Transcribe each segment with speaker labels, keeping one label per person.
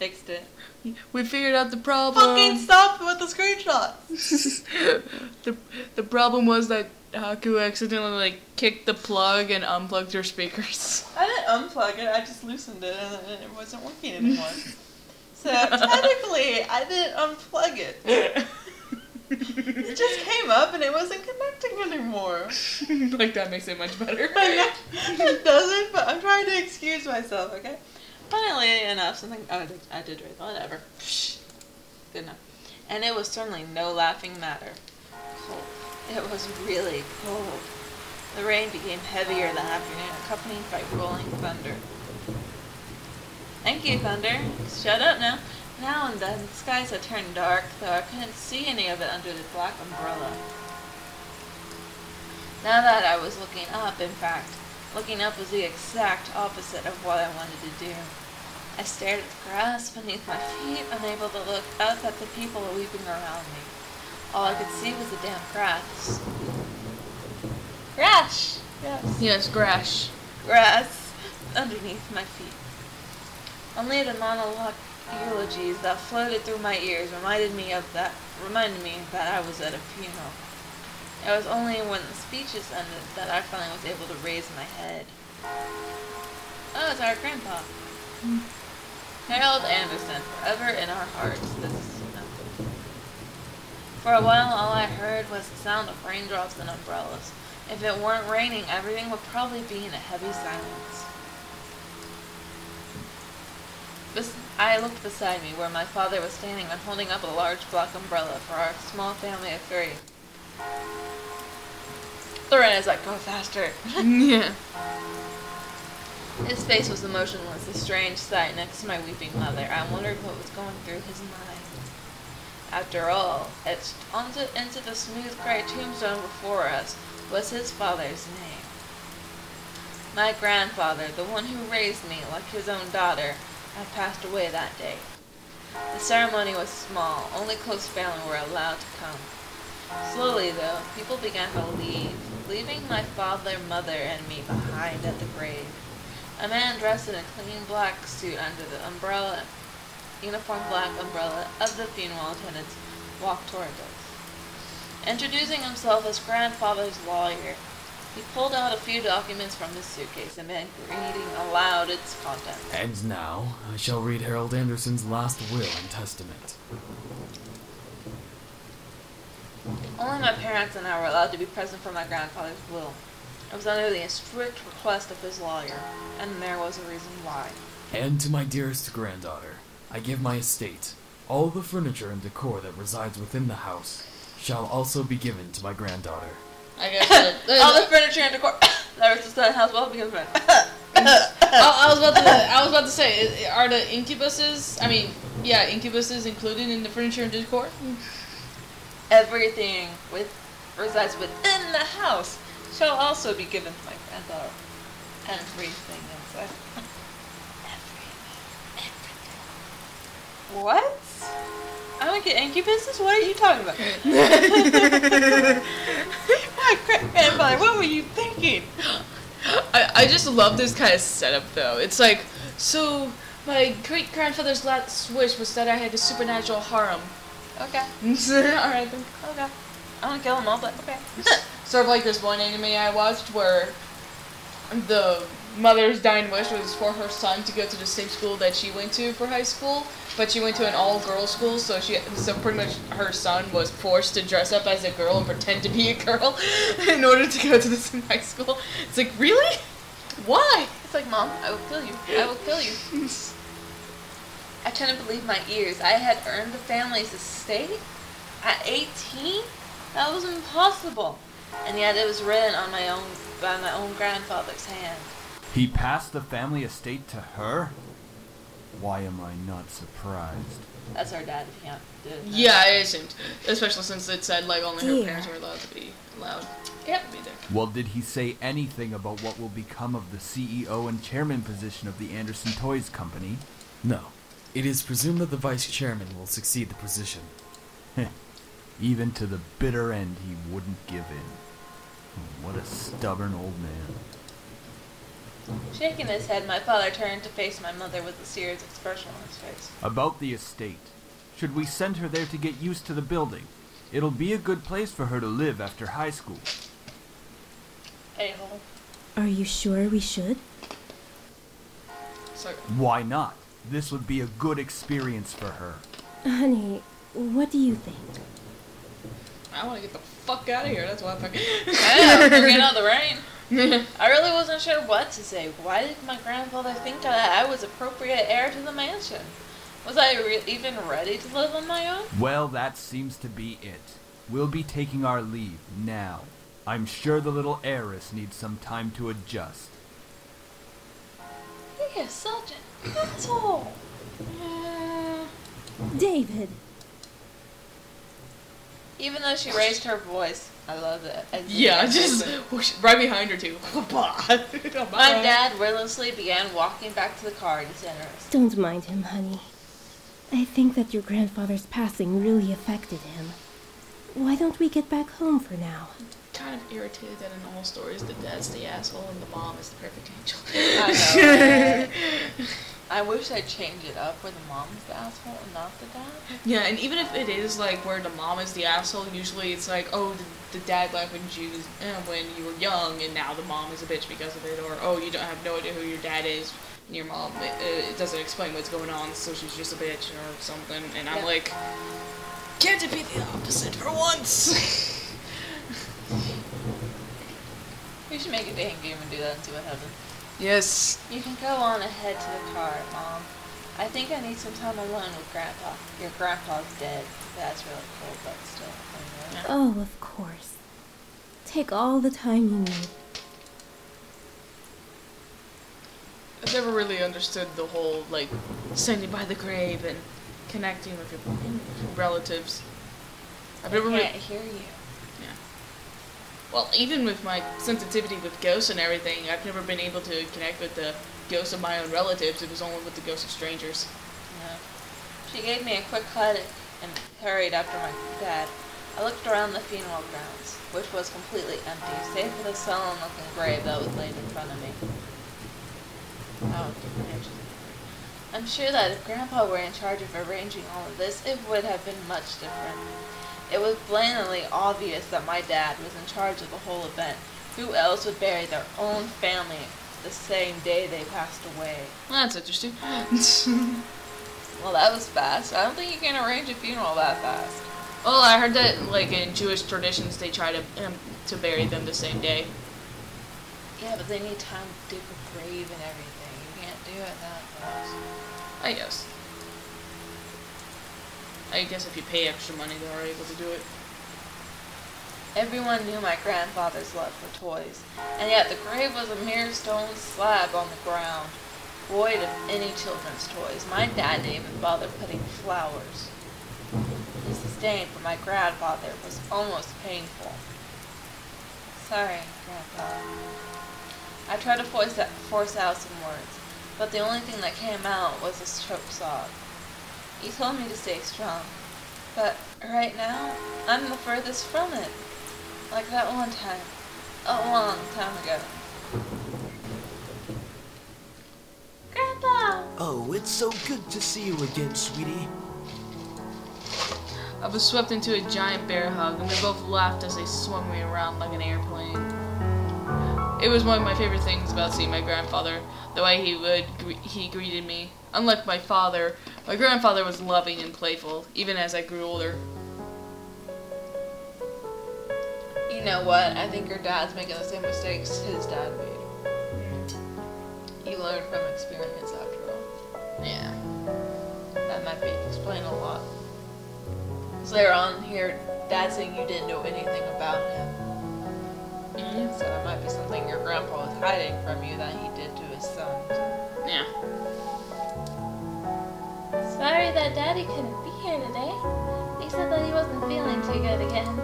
Speaker 1: fixed it.
Speaker 2: We figured out the problem.
Speaker 1: Fucking stop with the screenshots!
Speaker 2: the problem was that Haku accidentally like kicked the plug and unplugged her speakers.
Speaker 1: I didn't unplug it, I just loosened it and it wasn't working anymore. So technically, I didn't unplug it. It just came up and it wasn't connecting anymore.
Speaker 2: Like that makes it much better.
Speaker 1: I know, it doesn't, but I'm trying to excuse myself, okay? Funnily enough, something, oh, I did right, whatever. Good enough. And it was certainly no laughing matter. Cold. It was really cold. The rain became heavier that afternoon, accompanied by rolling thunder. Thank you, thunder. Shut up now. Now and then, the skies had turned dark, though I couldn't see any of it under the black umbrella. Now that I was looking up, in fact, looking up was the exact opposite of what I wanted to do. I stared at the grass beneath my feet, unable to look up at the people weeping around me. All I could see was the damn grass. Grass! Yes.
Speaker 2: Yes, grass.
Speaker 1: Grass underneath my feet. Only the monologue eulogies that floated through my ears reminded me that I was at a funeral. It was only when the speeches ended that I finally was able to raise my head. Oh, it's our grandpa. Harold Anderson, forever in our hearts. This is enough. For a while, all I heard was the sound of raindrops and umbrellas. If it weren't raining, everything would probably be in a heavy silence. I looked beside me, where my father was standing and holding up a large black umbrella for our small family of 3. Lorena's like, go faster.
Speaker 2: Yeah.
Speaker 1: His face was emotionless, a strange sight next to my weeping mother. I wondered what was going through his mind. After all, etched into the smooth gray tombstone before us was his father's name. My grandfather, the one who raised me like his own daughter, had passed away that day. The ceremony was small, only close family were allowed to come. Slowly, though, people began to leave, leaving my father, mother, and me behind at the grave. A man dressed in a clean black suit under the uniform black umbrella of the funeral attendants walked toward us. Introducing himself as grandfather's lawyer, he pulled out a few documents from his suitcase and began reading aloud its contents.
Speaker 3: And now, I shall read Harold Anderson's last will and testament.
Speaker 1: Only my parents and I were allowed to be present for my grandfather's will. It was under the strict request of his lawyer, and there was a reason why.
Speaker 3: And to my dearest granddaughter, I give my estate. All the furniture and decor that resides within the house shall also be given to my granddaughter.
Speaker 2: I guess
Speaker 1: all the furniture and decor that was inside the house will be given.
Speaker 2: I was about to say, are the incubuses? Incubuses included in the furniture and decor?
Speaker 1: Everything resides within the house shall also be given to my granddaughter. Everything inside. Everything. What? I don't get incubuses? What are you talking about? My grandfather, what were you thinking?
Speaker 2: I just love this kind of setup though. It's like, so my great grandfather's last wish was that I had a supernatural harem.
Speaker 1: Okay.
Speaker 2: Alright then.
Speaker 1: Okay. I don't kill them all, but okay.
Speaker 2: Sort of like this one anime I watched where the mother's dying wish was for her son to go to the same school that she went to for high school, but she went to an all-girls school, so pretty much her son was forced to dress up as a girl and pretend to be a girl in order to go to the same high school. It's like, really? Why?
Speaker 1: It's like, Mom, I will kill you. I will kill you. I couldn't believe my ears. I had earned the family's estate at 18? That was impossible. And yet it was written on by my own grandfather's hand.
Speaker 4: He passed the family estate to her? Why am I not surprised?
Speaker 1: That's our dad, if you did.
Speaker 2: Yeah, I assumed. Especially since it said, like, only her parents were allowed to be allowed. Yep. Be there.
Speaker 4: Well, did he say anything about what will become of the CEO and chairman position of the Anderson Toys Company?
Speaker 3: No. It is presumed that the vice chairman will succeed the position.
Speaker 4: Even to the bitter end, he wouldn't give in. What a stubborn old man.
Speaker 1: Shaking his head, my father turned to face my mother with a serious expression on his face.
Speaker 4: About the estate. Should we send her there to get used to the building? It'll be a good place for her to live after high school.
Speaker 1: A-hole.
Speaker 5: Are you sure we should?
Speaker 2: So,
Speaker 4: Why not? This would be a good experience for her.
Speaker 5: Honey, what do you think?
Speaker 2: I want to get the fuck out of here. That's why I'm fucking.
Speaker 1: Yeah, get out of the rain. I really wasn't sure what to say. Why did my grandfather think that I was appropriate heir to the mansion? Was I even ready to live on my own?
Speaker 4: Well, that seems to be it. We'll be taking our leave now. I'm sure the little heiress needs some time to adjust.
Speaker 1: He is such an asshole.
Speaker 5: David!
Speaker 1: Even though she raised her voice, I love it.
Speaker 2: Yeah, just whoosh, right behind her too.
Speaker 1: My dad wordlessly began walking back to the car disinterested.
Speaker 5: Don't mind him, honey. I think that your grandfather's passing really affected him. Why don't we get back home for now?
Speaker 2: Kind of irritated that in all stories the dad's the asshole and the mom is the perfect angel.
Speaker 1: I know. Right? I wish I'd change it up where the mom's the asshole and not the dad.
Speaker 2: Yeah, and even if it is like where the mom is the asshole, usually it's like, oh, the dad left when you were young, and now the mom is a bitch because of it, or oh, you don't have no idea who your dad is, and your mom it doesn't explain what's going on, so she's just a bitch or something. And I'm like, can't it be the opposite for once?
Speaker 1: We should make a dating game and do that and see what happens.
Speaker 2: Yes.
Speaker 1: You can go on ahead to the car, Mom. I think I need some time alone with Grandpa. Your grandpa's dead. That's really cool, but still. I know.
Speaker 5: Oh, of course. Take all the time you need.
Speaker 2: I've never really understood the whole, like, standing by the grave and connecting with your relatives.
Speaker 1: I can't hear you.
Speaker 2: Well, even with my sensitivity with ghosts and everything, I've never been able to connect with the ghosts of my own relatives. It was only with the ghosts of strangers.
Speaker 1: No. She gave me a quick hug and hurried after my dad. I looked around the funeral grounds, which was completely empty, save for the sullen-looking grave that was laid in front of me. Oh, I'm sure that if Grandpa were in charge of arranging all of this, it would have been much different. It was blatantly obvious that my dad was in charge of the whole event. Who else would bury their own family the same day they passed away?
Speaker 2: Well, that's interesting.
Speaker 1: Well, that was fast. I don't think you can arrange a funeral that fast.
Speaker 2: Well, I heard that, like, in Jewish traditions, they try to bury them the same day.
Speaker 1: Yeah, but they need time to dig a grave and everything. You can't do it that fast.
Speaker 2: I guess. I guess if you pay extra money, they are able to do it.
Speaker 1: Everyone knew my grandfather's love for toys, and yet the grave was a mere stone slab on the ground, void of any children's toys. My dad didn't even bother putting flowers. His disdain for my grandfather was almost painful. Sorry, Grandpa. I tried to force out some words, but the only thing that came out was a choked sob. He told me to stay strong, but right now, I'm the furthest from it. Like that one time, a long time ago. Grandpa!
Speaker 6: Oh, it's so good to see you again, sweetie.
Speaker 2: I was swept into a giant bear hug, and we both laughed as they swung me around like an airplane. It was one of my favorite things about seeing my grandfather, the way he greeted me. Unlike my father, my grandfather was loving and playful, even as I grew older.
Speaker 1: You know what? I think your dad's making the same mistakes his dad made. You learn from experience after all.
Speaker 2: Yeah.
Speaker 1: That might explain a lot. Because later on here, Dad saying you didn't know anything about him. So there might be something your grandpa was hiding from you that he did to his son.
Speaker 2: Yeah.
Speaker 1: Sorry that Daddy couldn't be here today. He said that he wasn't feeling too good again.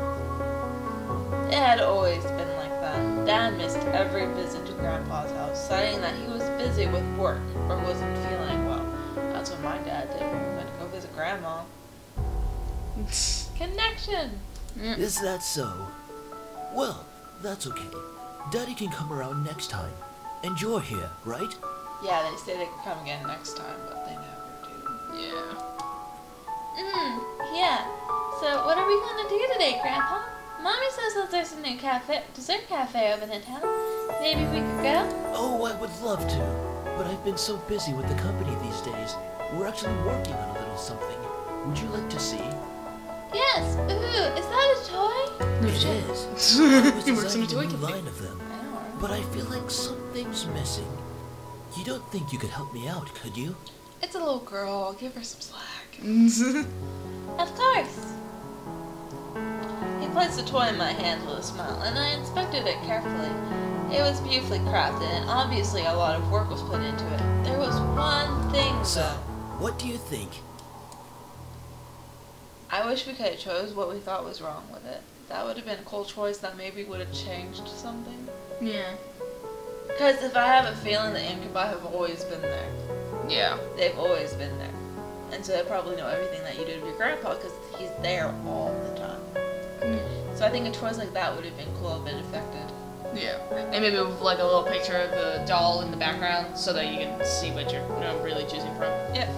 Speaker 1: It had always been like that. Dad missed every visit to Grandpa's house, citing that he was busy with work or wasn't feeling well. That's what my dad did when we went to go visit Grandma. Connection!
Speaker 2: Yeah.
Speaker 6: Is that so? Well, that's okay. Daddy can come around next time. And you're here, right?
Speaker 1: Yeah, they say they can come again next time, but they never do.
Speaker 2: Yeah.
Speaker 1: Yeah. So what are we gonna do today, Grandpa? Mommy says that there's a new dessert cafe open in town. Maybe we could go?
Speaker 6: Oh, I would love to. But I've been so busy with the company these days. We're actually working on a little something. Would you like to see?
Speaker 1: Yes. Ooh, is that a toy?
Speaker 6: It is. I was
Speaker 2: He works in a
Speaker 6: designing
Speaker 2: toy
Speaker 6: a new
Speaker 2: cafe.
Speaker 6: line of them.
Speaker 1: I know.
Speaker 6: But I feel like something's missing. You don't think you could help me out, could you?
Speaker 1: It's a little girl. Give her some slack.
Speaker 2: Yeah.
Speaker 1: Of course. He placed the toy in my hand with a smile, and I inspected it carefully. It was beautifully crafted, and obviously a lot of work was put into it. There was one thing,
Speaker 6: So,
Speaker 1: though.
Speaker 6: what do you think?
Speaker 1: I wish we could have chose what we thought was wrong with it. That would have been a cool choice that maybe would have changed something.
Speaker 2: Yeah.
Speaker 1: Because if I have a feeling the incubi have always been there.
Speaker 2: Yeah.
Speaker 1: They've always been there. And so they probably know everything that you do to your grandpa because he's there all the time. So I think a choice like that would have been cool if it affected.
Speaker 2: Yeah. And maybe with like a little picture of the doll in the background so that you can see what you're really choosing from.
Speaker 1: Yep.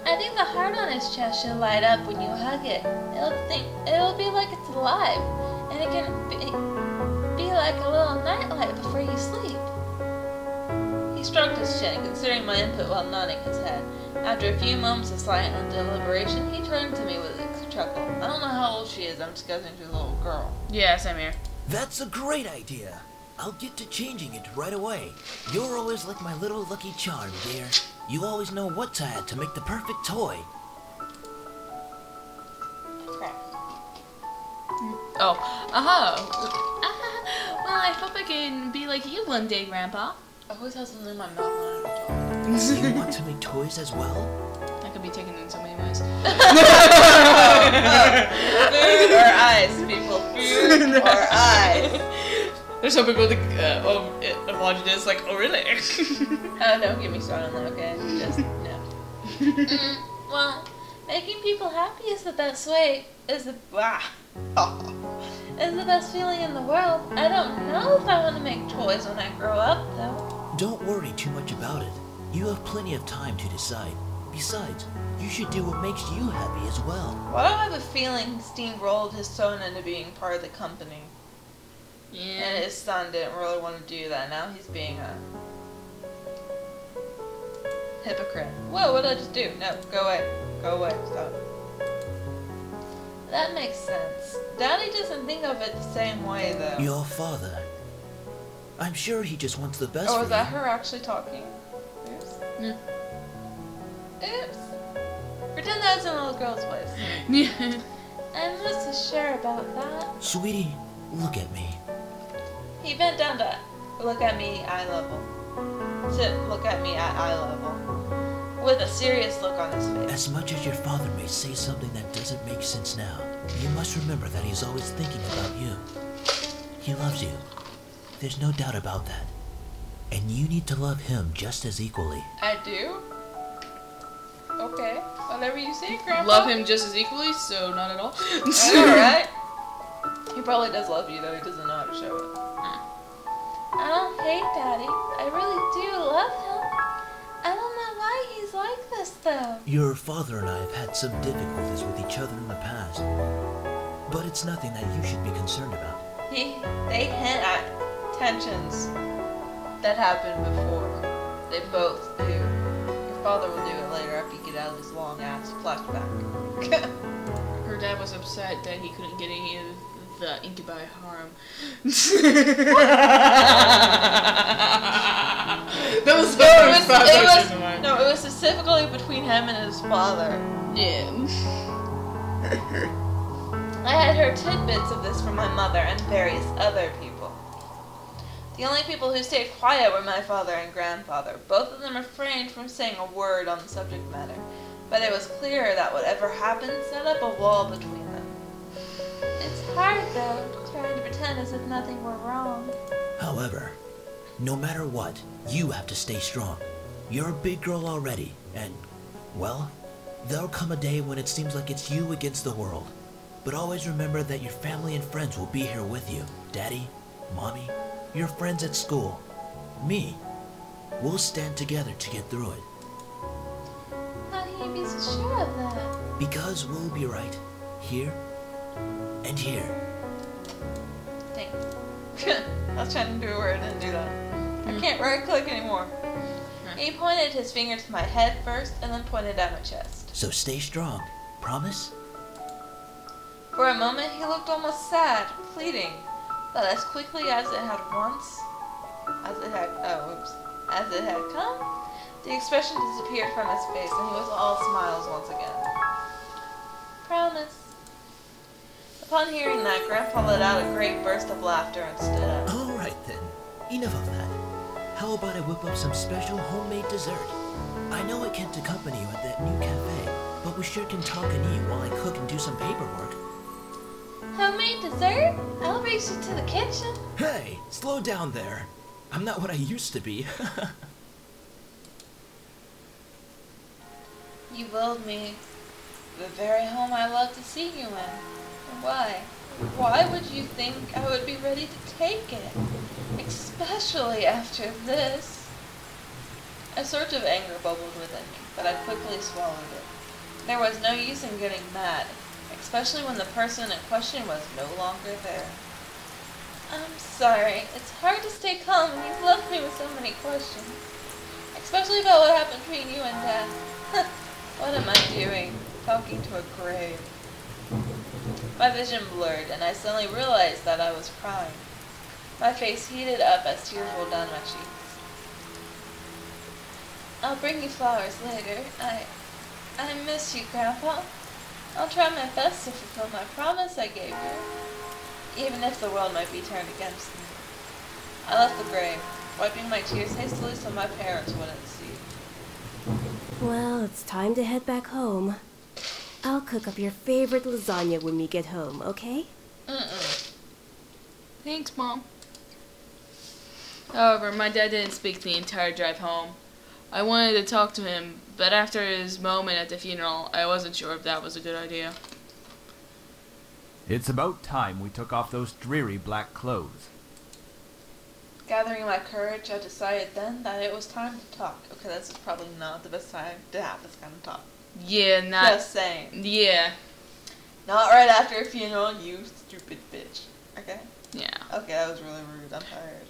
Speaker 1: I think the heart on his chest should light up when you hug it. It'll be like it's alive. And it can be like a little nightlight before you sleep. He stroked his chin, considering my input while nodding his head. After a few moments of silent deliberation, he turned to me with a chuckle. I don't know how old she is, I'm just guessing she's a little girl.
Speaker 2: Yeah, same here.
Speaker 6: That's a great idea. I'll get to changing it right away. You're always like my little lucky charm, dear. You always know what to add to make the perfect toy.
Speaker 1: Crap.
Speaker 2: Oh. Well, I hope I can be like you one day, Grandpa.
Speaker 1: I always have something in my mouth when I talk.
Speaker 6: You want to make toys as well?
Speaker 2: That could be taken in so many ways.
Speaker 1: Food or ice, people. Food or ice.
Speaker 2: There's some people that watching this like, oh really?
Speaker 1: Oh, don't get me started on that, okay? Just, no. Well, making people happy is the best way, is the best feeling in the world. I don't know if I want to make toys when I grow up, though.
Speaker 6: Don't worry too much about it. You have plenty of time to decide. Besides, you should do what makes you happy as well.
Speaker 1: Well, I have a feeling steamrolled his son into being part of the company.
Speaker 2: Yeah.
Speaker 1: And his son didn't really want to do that. Now he's being a hypocrite. Whoa, what did I just do? No, go away. Go away. Stop. That makes sense. Daddy doesn't think of it the same way, though.
Speaker 6: Your father. I'm sure he just wants the best
Speaker 1: Oh,
Speaker 6: for
Speaker 1: is that
Speaker 6: you.
Speaker 1: her actually talking? Oops.
Speaker 2: Yeah.
Speaker 1: Oops. Pretend that's in a little girl's voice.
Speaker 2: Yeah.
Speaker 1: I'm not so sure about that.
Speaker 6: Sweetie, look at me.
Speaker 1: He bent down to look at me eye level. To look at me at eye level. With a serious look on his face.
Speaker 6: As much as your father may say something that doesn't make sense now, you must remember that he's always thinking about you. He loves you. There's no doubt about that. And you need to love him just as equally.
Speaker 1: I do? Okay. Whatever you say, Grandpa.
Speaker 2: Love him just as equally, so not at all.
Speaker 1: Alright. He probably does love you, though he doesn't know how to show it. I don't hate Daddy. I really do love him. I don't know why he's like this, though.
Speaker 6: Your father and I have had some difficulties with each other in the past. But it's nothing that you should be concerned about.
Speaker 1: They hint at tensions that happened before. They both do. Your father will do it later after you get out of his long ass flashback.
Speaker 2: Her dad was upset that he couldn't get any of the incubi harm. That was
Speaker 1: it was specifically between him and his father.
Speaker 2: Yeah.
Speaker 1: I had heard tidbits of this from my mother and various other people. The only people who stayed quiet were my father and grandfather. Both of them refrained from saying a word on the subject matter, but it was clear that whatever happened set up a wall between them. It's hard, though, trying to pretend as if nothing were wrong.
Speaker 6: However, no matter what, you have to stay strong. You're a big girl already, and, well, there'll come a day when it seems like it's you against the world. But always remember that your family and friends will be here with you. Daddy, Mommy, your friends at school, me. We'll stand together to get through it.
Speaker 1: How can you be so sure of that?
Speaker 6: Because we'll be right. Here and here.
Speaker 1: Dang. I was trying to do a word and didn't do that. I can't right click anymore. He pointed his finger to my head first and then pointed at my chest.
Speaker 6: So stay strong. Promise?
Speaker 1: For a moment he looked almost sad, pleading, but as quickly as it had come, the expression disappeared from his face and he was all smiles once again. Promise. Upon hearing that, Grandpa let out a great burst of laughter and stood up.
Speaker 6: All right then. Enough of that. How about I whip up some special homemade dessert? I know I can't accompany you at that new cafe, but we sure can talk and eat while I cook and do some paperwork.
Speaker 1: Homemade dessert? I'll race you to the kitchen.
Speaker 6: Hey, slow down there. I'm not what I used to be.
Speaker 1: You willed me the very home I love to see you in. Why? Why would you think I would be ready to take it? Especially after this. A sort of anger bubbled within me, but I quickly swallowed it. There was no use in getting mad, especially when the person in question was no longer there. I'm sorry. It's hard to stay calm when you've left me with so many questions. Especially about what happened between you and Dad. What am I doing? Talking to a grave. My vision blurred, and I suddenly realized that I was crying. My face heated up as tears rolled down my cheeks. I'll bring you flowers later. I miss you, Grandpa. I'll try my best to fulfill my promise I gave you, even if the world might be turned against me. I left the grave, wiping my tears hastily so my parents wouldn't see.
Speaker 5: Well, it's time to head back home. I'll cook up your favorite lasagna when we get home, okay?
Speaker 2: Thanks, Mom. However, my dad didn't speak the entire drive home. I wanted to talk to him, but after his moment at the funeral, I wasn't sure if that was a good idea.
Speaker 4: It's about time we took off those dreary black clothes.
Speaker 1: Gathering my courage, I decided then that it was time to talk. Okay, this is probably not the best time to have this kind of talk.
Speaker 2: Yeah, not...
Speaker 1: Just saying.
Speaker 2: Yeah.
Speaker 1: Not right after a funeral, you stupid bitch. Okay?
Speaker 2: Yeah.
Speaker 1: Okay, that was really rude. I'm tired.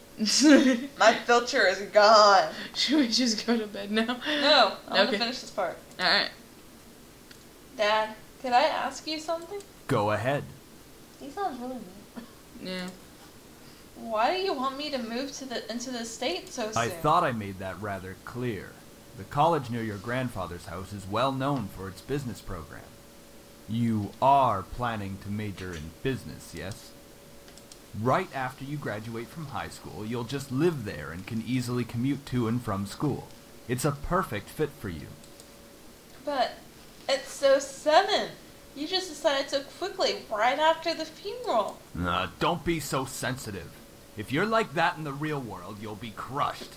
Speaker 1: My filter is gone.
Speaker 2: Should we just go to bed now?
Speaker 1: No, I want
Speaker 2: Okay.
Speaker 1: to finish this part.
Speaker 2: Alright.
Speaker 1: Dad, could I ask you something?
Speaker 4: Go ahead.
Speaker 1: He sounds really mean.
Speaker 2: Yeah.
Speaker 1: Why do you want me to move into the state so soon?
Speaker 4: I thought I made that rather clear. The college near your grandfather's house is well known for its business program. You are planning to major in business, yes? Right after you graduate from high school, you'll just live there and can easily commute to and from school. It's a perfect fit for you.
Speaker 1: But it's so sudden. You just decided so quickly right after the funeral.
Speaker 4: Don't be so sensitive. If you're like that in the real world, you'll be crushed.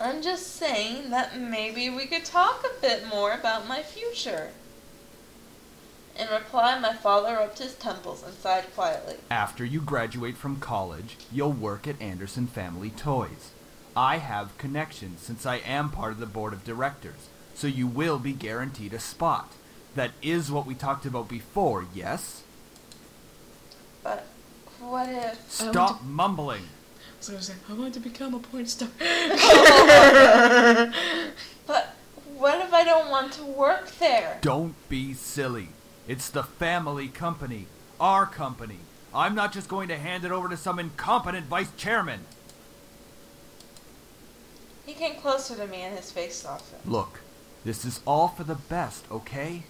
Speaker 1: I'm just saying that maybe we could talk a bit more about my future. In reply, my father rubbed his temples and sighed quietly.
Speaker 4: After you graduate from college, you'll work at Anderson Family Toys. I have connections since I am part of the board of directors, so you will be guaranteed a spot. That is what we talked about before, yes?
Speaker 1: But what if...
Speaker 4: Stop mumbling.
Speaker 2: I was gonna say, I want to become a porn star.
Speaker 1: But what if I don't want to work there?
Speaker 4: Don't be silly. It's the family company. Our company. I'm not just going to hand it over to some incompetent vice chairman.
Speaker 1: He came closer to me and his face softened.
Speaker 4: Look, this is all for the best, okay?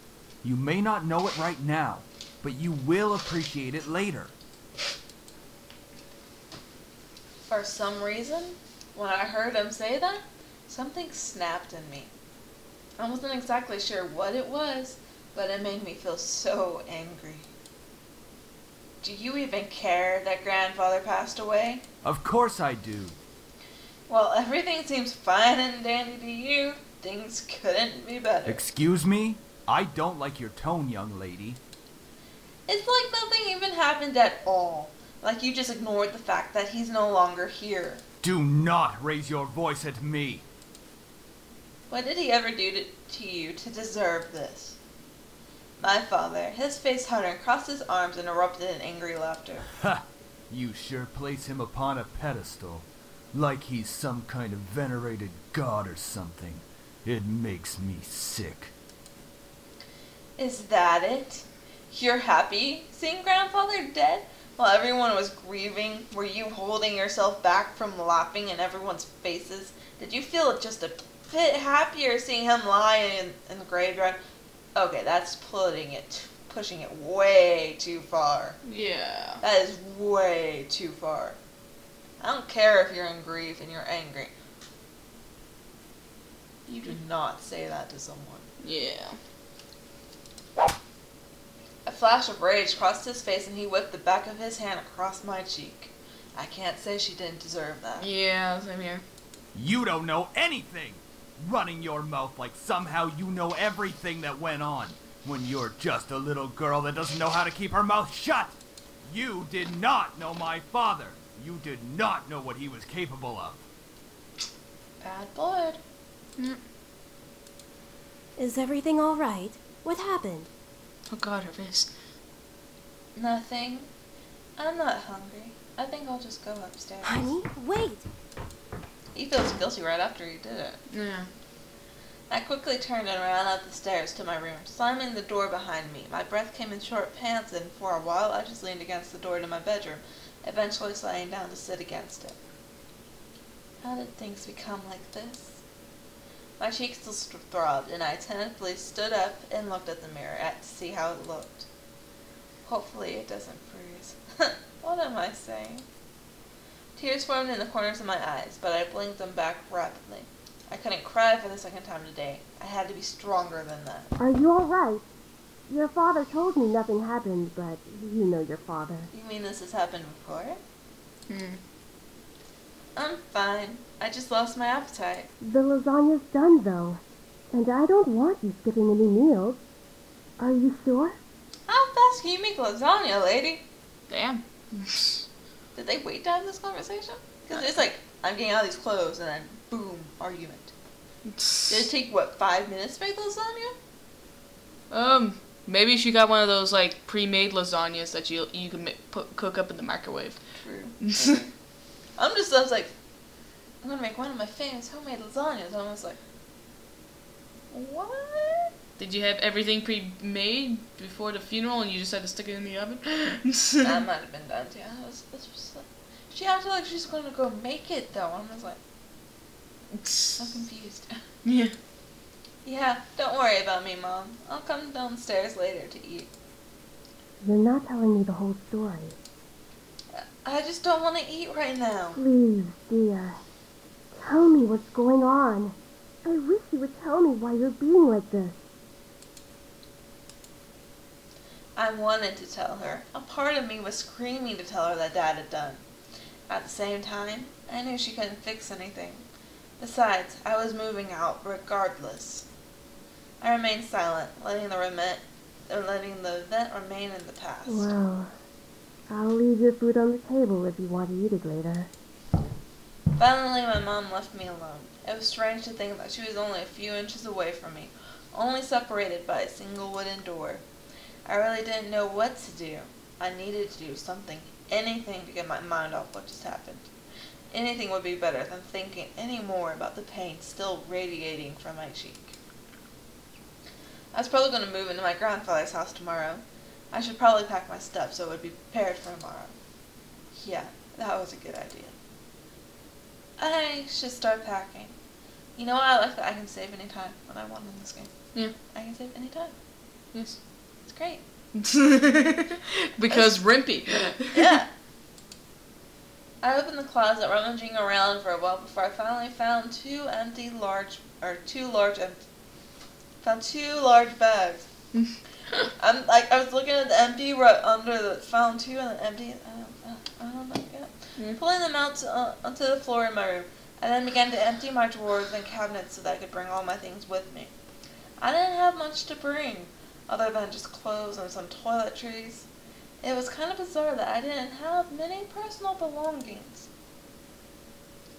Speaker 4: You may not know it right now, but you will appreciate it later.
Speaker 1: For some reason, when I heard him say that, something snapped in me. I wasn't exactly sure what it was, but it made me feel so angry. Do you even care that grandfather passed away?
Speaker 4: Of course I do.
Speaker 1: Well, everything seems fine and dandy to you. Things couldn't be better.
Speaker 4: Excuse me? I don't like your tone, young lady.
Speaker 1: It's like nothing even happened at all. Like you just ignored the fact that he's no longer here.
Speaker 4: Do not raise your voice at me.
Speaker 1: What did he ever do to you to deserve this? My father, his face hardened, crossed his arms, and erupted in angry laughter.
Speaker 4: Ha! You sure place him upon a pedestal, like he's some kind of venerated god or something. It makes me sick.
Speaker 1: Is that it? You're happy seeing grandfather dead? While everyone was grieving, were you holding yourself back from laughing in everyone's faces? Did you feel just a bit happier seeing him lie in the graveyard? Okay, that's pushing it way too far.
Speaker 2: Yeah.
Speaker 1: That is way too far. I don't care if you're in grief and you're angry. You do not say that to someone.
Speaker 2: Yeah.
Speaker 1: A flash of rage crossed his face and he whipped the back of his hand across my cheek. I can't say she didn't deserve that.
Speaker 2: Yeah, same here.
Speaker 4: You don't know anything! Running your mouth like somehow you know everything that went on, when you're just a little girl that doesn't know how to keep her mouth shut! You did not know my father! You did not know what he was capable of!
Speaker 1: Bad blood.
Speaker 5: Is everything all right? What happened?
Speaker 2: Oh god, her face.
Speaker 1: Nothing. I'm not hungry. I think I'll just go upstairs.
Speaker 5: Honey, wait!
Speaker 1: He feels guilty right after he did it.
Speaker 2: Yeah.
Speaker 1: I quickly turned and ran up the stairs to my room, slamming the door behind me. My breath came in short pants, and for a while I just leaned against the door to my bedroom, eventually sliding down to sit against it. How did things become like this? My cheeks still throbbed, and I tentatively stood up and looked at the mirror to see how it looked. Hopefully it doesn't freeze. What am I saying? Tears formed in the corners of my eyes, but I blinked them back rapidly. I couldn't cry for the second time today. I had to be stronger than that.
Speaker 5: Are you all right? Your father told me nothing happened, but you know your father.
Speaker 1: You mean this has happened before?
Speaker 2: Hmm.
Speaker 1: I'm fine. I just lost my appetite.
Speaker 5: The lasagna's done, though, and I don't want you skipping any meals. Are you sure?
Speaker 1: How fast can you make lasagna, lady?
Speaker 2: Damn.
Speaker 1: Did they wait to have this conversation? Because it's like, I'm getting out of these clothes, and then boom, argument. Did it take, 5 minutes to make lasagna?
Speaker 2: Maybe she got one of those like pre-made lasagnas that you can cook up in the microwave.
Speaker 1: True. I was like, I'm gonna make one of my famous homemade lasagnas. I was like, what?
Speaker 2: Did you have everything pre-made before the funeral and you just had to stick it in the oven?
Speaker 1: That might have been done, yeah. She acted like she's going to go make it, though. I was like, I'm confused.
Speaker 2: Yeah.
Speaker 1: Yeah, don't worry about me, Mom. I'll come downstairs later to eat.
Speaker 5: You're not telling me the whole story.
Speaker 1: I just don't want to eat right now.
Speaker 5: Please, dear. Tell me what's going on. I wish you would tell me why you're being like this.
Speaker 1: I wanted to tell her. A part of me was screaming to tell her that Dad had done. At the same time, I knew she couldn't fix anything. Besides, I was moving out regardless. I remained silent, letting the event remain in the past.
Speaker 5: Well, I'll leave your food on the table if you want to eat it later.
Speaker 1: Finally, my mom left me alone. It was strange to think that she was only a few inches away from me, only separated by a single wooden door. I really didn't know what to do. I needed to do something, anything to get my mind off what just happened. Anything would be better than thinking any more about the pain still radiating from my cheek. I was probably going to move into my grandfather's house tomorrow. I should probably pack my stuff so it would be prepared for tomorrow. Yeah, that was a good idea. I should start packing. You know what? I like that I can save any time when I want in this game.
Speaker 2: Yeah.
Speaker 1: I can save any time.
Speaker 2: Yes.
Speaker 1: It's great.
Speaker 2: Because Rimpy.
Speaker 1: Yeah. I opened the closet, rummaging around for a while before I finally found two large bags. I was looking at the empty right under the found two and the empty. I don't know. Yeah. Pulling them out onto the floor in my room, I then began to empty my drawers and cabinets so that I could bring all my things with me. I didn't have much to bring, other than just clothes and some toiletries. It was kind of bizarre that I didn't have many personal belongings.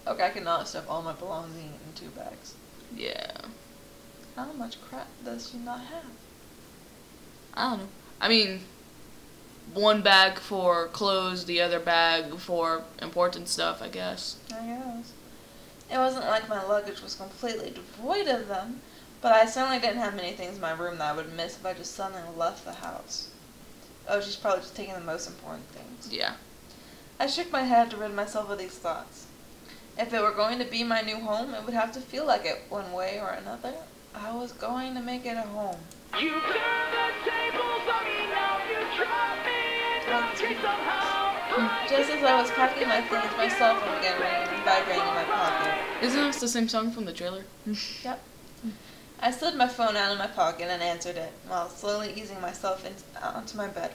Speaker 1: Okay, I cannot stuff all my belongings in 2 bags.
Speaker 2: Yeah.
Speaker 1: How much crap does she not have?
Speaker 2: I don't know. I mean, one bag for clothes, the other bag for important stuff, I guess.
Speaker 1: I guess. It wasn't like my luggage was completely devoid of them, but I certainly didn't have many things in my room that I would miss if I just suddenly left the house. Oh, she's probably just taking the most important things.
Speaker 2: Yeah.
Speaker 1: I shook my head to rid myself of these thoughts. If it were going to be my new home, it would have to feel like it one way or another. I was going to make it a home.
Speaker 7: You turn the tables on me now, you drop me and knock me somehow.
Speaker 1: Just as I was packing my things, my cell phone began ringing and vibrating in my pocket.
Speaker 2: Isn't this the same song from the trailer?
Speaker 1: Yep. I slid my phone out of my pocket and answered it, while slowly easing myself onto my bed.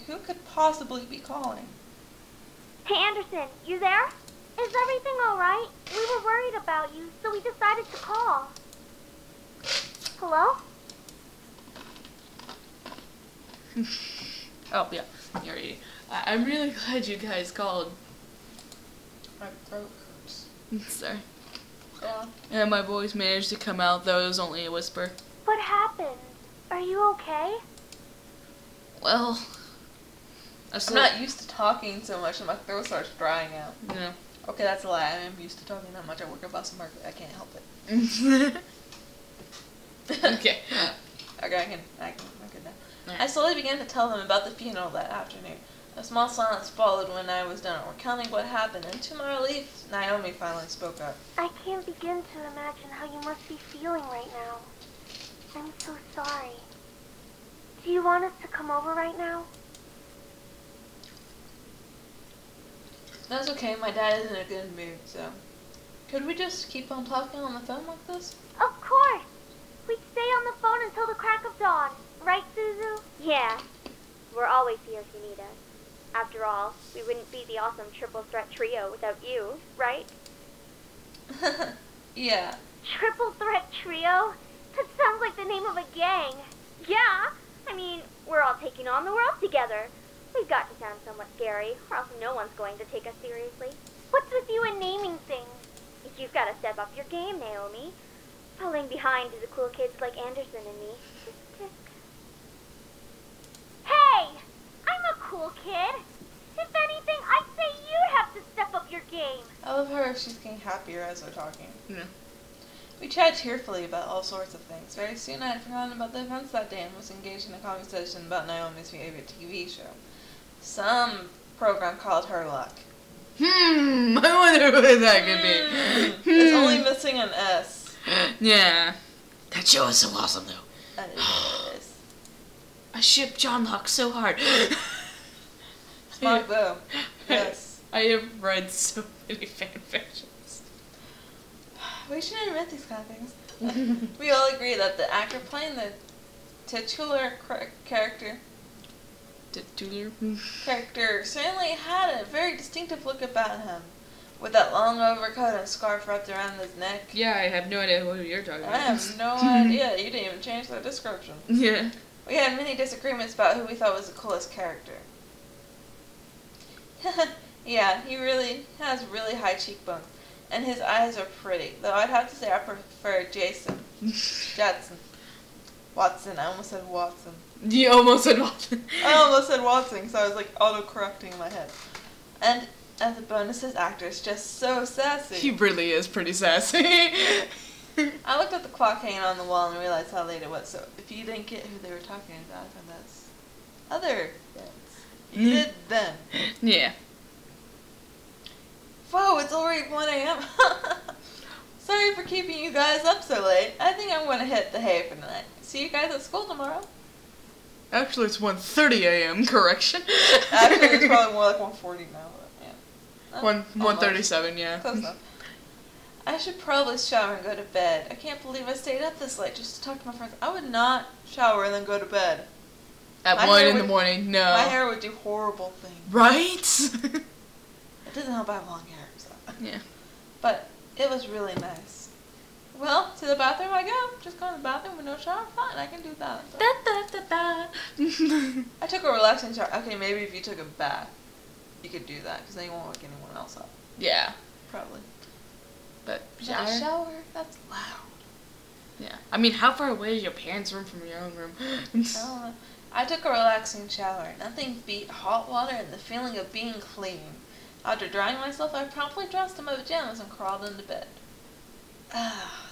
Speaker 1: Who could possibly be calling?
Speaker 8: Hey Anderson, you there? Is everything alright? We were worried about you, so we decided to call. Hello?
Speaker 2: Oh, yeah. You're eating. I'm really glad you guys called.
Speaker 1: My throat hurts.
Speaker 2: Sorry.
Speaker 1: Yeah.
Speaker 2: And my voice managed to come out, though it was only a whisper.
Speaker 8: What happened? Are you okay?
Speaker 2: Well,
Speaker 1: I'm not used to talking so much and my throat starts drying out.
Speaker 2: Yeah.
Speaker 1: Okay, that's a lie. I am used to talking that much. I work at Boston Market. I can't help it.
Speaker 2: Okay.
Speaker 1: Okay, I'm good now.
Speaker 2: Alright.
Speaker 1: I slowly began to tell them about the funeral that afternoon. A small silence followed when I was done recounting what happened, and to my relief, Naomi finally spoke up.
Speaker 8: I can't begin to imagine how you must be feeling right now. I'm so sorry. Do you want us to come over right now?
Speaker 1: That's okay, my dad is in a good mood, so... Could we just keep on talking on the phone like this?
Speaker 8: Of course! We'd stay on the phone until the crack of dawn. Right, Suzu? Yeah. We're always here if you need us. After all, we wouldn't be the awesome triple threat trio without you, right?
Speaker 1: Yeah.
Speaker 8: Triple threat trio? That sounds like the name of a gang. Yeah. I mean, we're all taking on the world together. We've got to sound somewhat scary, or else no one's going to take us seriously. What's with you and naming things? You've got to step up your game, Naomi. Falling behind the cool kids like Anderson and me. Hey! I'm a cool kid. If anything, I'd say you'd have to step up your game.
Speaker 1: I love her if she's getting happier as we're talking.
Speaker 2: Yeah.
Speaker 1: We chatted tearfully about all sorts of things. Very soon I had forgotten about the events that day and was engaged in a conversation about Naomi's favorite TV show. Some program called Her Luck.
Speaker 2: I wonder what that could be.
Speaker 1: It's only missing an S.
Speaker 2: Yeah. That show is so awesome, though.
Speaker 1: And it is.
Speaker 2: I ship John Locke so hard.
Speaker 1: Smart though. Yes.
Speaker 2: I have read so many fan fictions.
Speaker 1: We shouldn't admit these kind of things. We all agree that the actor playing the titular character certainly had a very distinctive look about him. With that long overcoat and scarf wrapped around his neck.
Speaker 2: Yeah, I have no idea who you're talking about.
Speaker 1: I have no idea. You didn't even change that description.
Speaker 2: Yeah.
Speaker 1: We had many disagreements about who we thought was the coolest character. Yeah, he really has really high cheekbones. And his eyes are pretty. Though I'd have to say I prefer Jason. Watson. I almost said Watson.
Speaker 2: You almost said Watson.
Speaker 1: I almost said Watson, so I was like auto-correcting in my head. And as a bonus, his actor is just so sassy.
Speaker 2: He really is pretty sassy.
Speaker 1: I looked at the clock hanging on the wall and realized how late it was, so if you didn't get who they were talking about, then that's other things. You did then.
Speaker 2: Yeah.
Speaker 1: Whoa, it's already 1 a.m. Sorry for keeping you guys up so late. I think I'm going to hit the hay for tonight. See you guys at school tomorrow.
Speaker 2: Actually, it's 1:30 a.m. Correction.
Speaker 1: Actually, it's probably more like 1:40 now, but yeah.
Speaker 2: 1:37, yeah.
Speaker 1: Close enough. I should probably shower and go to bed. I can't believe I stayed up this late just to talk to my friends. I would not shower and then go to bed.
Speaker 2: At
Speaker 1: My
Speaker 2: 1
Speaker 1: hair
Speaker 2: in the
Speaker 1: would-
Speaker 2: morning, no.
Speaker 1: My hair would do horrible things.
Speaker 2: Right?
Speaker 1: It doesn't help I have long hair, so.
Speaker 2: Yeah.
Speaker 1: But it was really nice. Well, to the bathroom I go. Just go to the bathroom with no shower. Fine, I can do that. So. I took a relaxing shower. Okay, maybe if you took a bath, you could do that because then you won't wake anyone else up.
Speaker 2: Yeah.
Speaker 1: Probably.
Speaker 2: But
Speaker 1: Shower?
Speaker 2: shower?
Speaker 1: Shower? That's loud.
Speaker 2: Yeah. I mean, how far away is your parents' room from your own room?
Speaker 1: I don't know. I took a relaxing shower. Nothing beat hot water and the feeling of being clean. After drying myself, I promptly dressed in my pajamas and crawled into bed. Ah,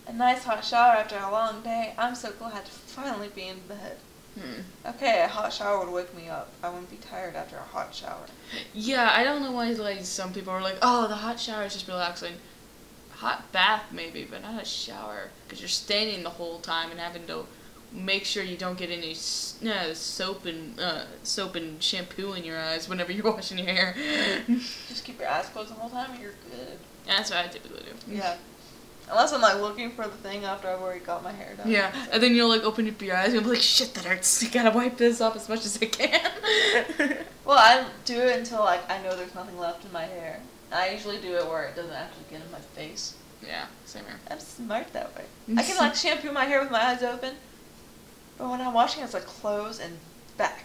Speaker 1: a nice hot shower after a long day. I'm so glad to finally be in bed. Okay, a hot shower would wake me up. I wouldn't be tired after a hot shower.
Speaker 2: Yeah, I don't know why like some people are like, oh, the hot shower is just relaxing. Hot bath maybe, but not a shower because you're standing the whole time and having to make sure you don't get any soap and shampoo in your eyes whenever you're washing your hair.
Speaker 1: Just keep your eyes closed the whole time and you're good.
Speaker 2: That's what I typically do.
Speaker 1: Yeah. Unless I'm like looking for the thing after I've already got my hair done.
Speaker 2: Yeah,
Speaker 1: So.
Speaker 2: and then you'll like open up your eyes and you'll be like, shit, that hurts. You gotta wipe this off as much as I can.
Speaker 1: Well, I do it until like I know there's nothing left in my hair. I usually do it where it doesn't actually get in my face.
Speaker 2: Yeah, same here.
Speaker 1: I'm smart that way. I can like shampoo my hair with my eyes open, but when I'm washing, it's like close and back.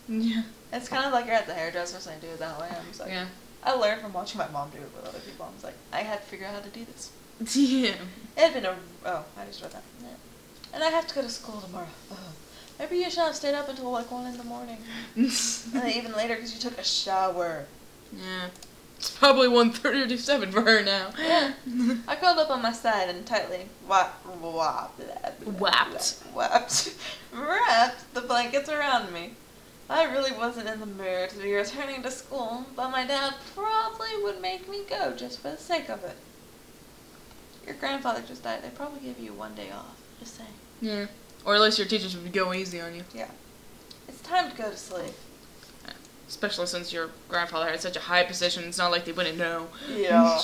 Speaker 2: Yeah.
Speaker 1: It's kind of like you're at the hairdresser, so I do it that way. I'm just like,
Speaker 2: Yeah.
Speaker 1: I learned from watching my mom do it with other people. I was like, I had to figure out how to do this.
Speaker 2: Yeah.
Speaker 1: It had been I just read that. Yeah. And I have to go to school tomorrow. Ugh. Maybe you should have stayed up until like 1 in the morning. And then even later because you took a shower.
Speaker 2: Yeah. It's probably 1:37 for her now.
Speaker 1: Yeah. I curled up on my side and tightly wrapped the blankets around me. I really wasn't in the mood to be returning to school, but my dad probably would make me go just for the sake of it. Your grandfather just died. They probably give you 1 day off. Just saying.
Speaker 2: Yeah. Or at least your teachers would go easy on you.
Speaker 1: Yeah. It's time to go to sleep.
Speaker 2: Especially since your grandfather had such a high position, it's not like they wouldn't know.
Speaker 1: Yeah.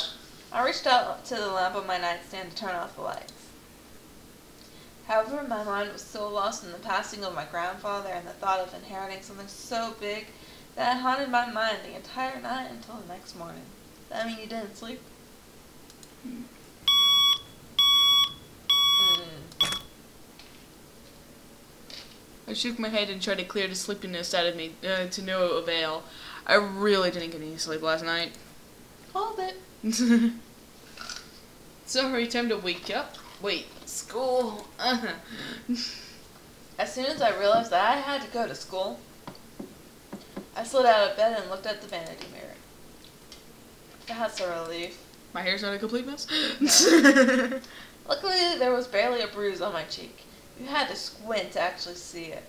Speaker 1: I reached out to the lamp on my nightstand to turn off the lights. However, my mind was so lost in the passing of my grandfather and the thought of inheriting something so big that it haunted my mind the entire night until the next morning. Does that mean you didn't sleep?
Speaker 2: I shook my head and tried to clear the sleepiness out of me, to no avail. I really didn't get any sleep last night.
Speaker 1: Hold it.
Speaker 2: Sorry, time to wake up. Wait, school.
Speaker 1: As soon as I realized that I had to go to school, I slid out of bed and looked at the vanity mirror. That's a relief.
Speaker 2: My hair's not a complete mess.
Speaker 1: Luckily, there was barely a bruise on my cheek. You had to squint to actually see it.